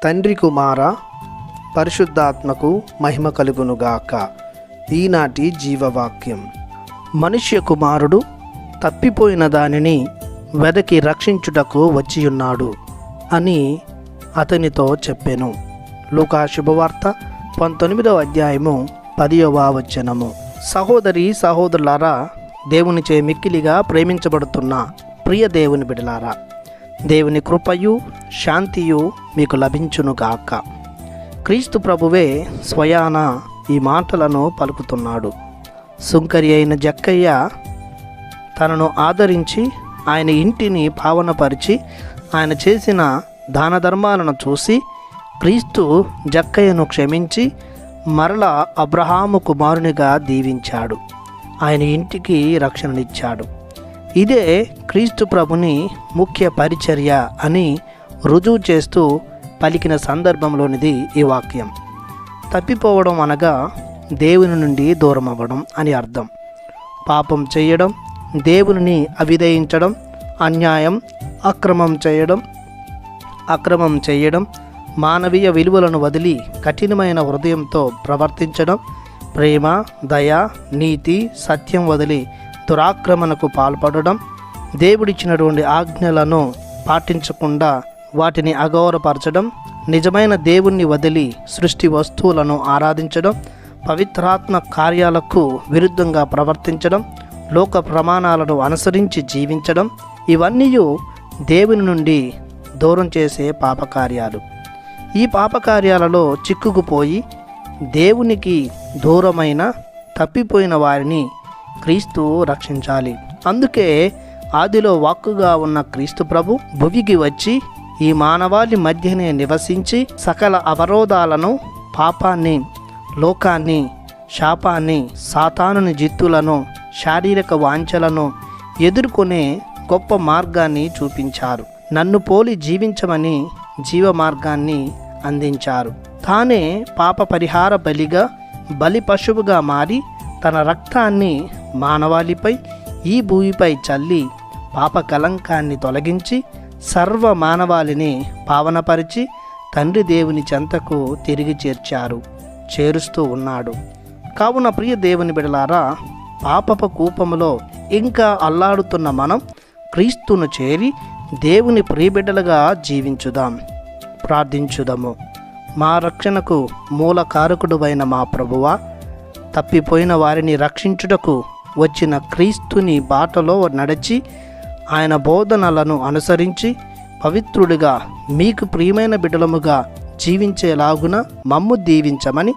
తండ్రి కుమార పరిశుద్ధాత్మకు మహిమ కలుగునుగాక. ఈనాటి జీవవాక్యం. మనుష్య కుమారుడు తప్పిపోయిన దానిని వెదకి రక్షించుటకు వచ్చియున్నాడు అని అతనితో చెప్పెను. లూకా శుభవార్త 19వ అధ్యాయము 10వ వచనము. సహోదరి సహోదరులారా, దేవునిచే మిక్కిలిగా ప్రేమించబడుతున్న ప్రియ దేవుని బిడ్డలారా, దేవుని కృపయు శాంతియు మీకు లభించునుగాక. క్రీస్తు ప్రభువే స్వయాన ఈ మాటలను పలుకుతున్నాడు. సుంకరి అయిన జక్కయ్య తనను ఆదరించి ఆయన ఇంటిని పావనపరిచి ఆయన చేసిన దాన ధర్మాలను చూసి క్రీస్తు జక్కయ్యను క్షమించి మరలా అబ్రహాము కుమారునిగా దీవించాడు. ఆయన ఇంటికి రక్షణనిచ్చాడు. ఇదే క్రీస్తు ప్రభుని ముఖ్య పరిచర్య అని రుజువు చేస్తూ పలికిన సందర్భంలోనిది ఈ వాక్యం. తప్పిపోవడం అనగా దేవుని నుండి దూరం అవ్వడం అని అర్థం. పాపం చేయడం, దేవునిని అవిధేయించడం, అన్యాయం, అక్రమం చేయడం, మానవీయ విలువలను వదిలి కఠినమైన హృదయంతో ప్రవర్తించడం, ప్రేమ, దయ, నీతి, సత్యం వదిలి దురాక్రమణకు పాల్పడడం, దేవుడిచ్చినటువంటి ఆజ్ఞలను పాటించకుండా వాటిని అగౌరవపరచడం, నిజమైన దేవుణ్ణి వదిలి సృష్టి వస్తువులను ఆరాధించడం, పవిత్రాత్మ కార్యాలకు విరుద్ధంగా ప్రవర్తించడం, లోక ప్రమాణాలను అనుసరించి జీవించడం, ఇవన్నీ దేవుని నుండి దూరం చేసే పాపకార్యాలు. ఈ పాపకార్యాలలో చిక్కుకుపోయి దేవునికి దూరమైన తప్పిపోయిన వారిని క్రీస్తు రక్షించాలి. అందుకే ఆదిలో వాక్కుగా ఉన్న క్రీస్తు ప్రభు భువికి వచ్చి ఈ మానవాళి మధ్యనే నివసించి సకల అవరోధాలను, పాపాన్ని, లోకాన్ని, శాపాన్ని, సాతానుని జిత్తులను, శారీరక వాంఛలను ఎదుర్కొనే గొప్ప మార్గాన్ని చూపించారు. నన్ను పోలి జీవించమని జీవ మార్గాన్ని అందించారు. తానే పాప పరిహార బలి పశువుగా మారి తన రక్తాన్ని మానవాళిపై, ఈ భూమిపై చల్లి పాప కలంకాన్ని తొలగించి సర్వ మానవాళిని పావనపరిచి తండ్రి దేవుని చెంతకు తిరిగి చేరుస్తూ ఉన్నాడు. కావున ప్రియ దేవుని బిడలారా, పాపపు కూపములో ఇంకా అల్లాడుతున్న మనం క్రీస్తును చేరి దేవుని ప్రియబిడ్డలుగా జీవించుదాం. ప్రార్థించుదాము. మా రక్షణకు మూల కారకుడువైన మా ప్రభువా, తప్పిపోయిన వారిని రక్షించుటకు వచ్చిన క్రీస్తుని బాటలో నడిచి ఆయన బోధనలను అనుసరించి పవిత్రుడిగా మీకు ప్రియమైన బిడ్డలముగా జీవించేలాగున మమ్ము దీవించమని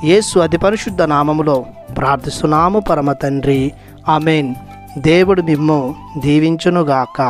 యేసు అతి పరిశుద్ధ నామములో ప్రార్థిస్తున్నాము పరమ తండ్రి. ఆమేన్. దేవుడు మిమ్ము దీవించునుగాక.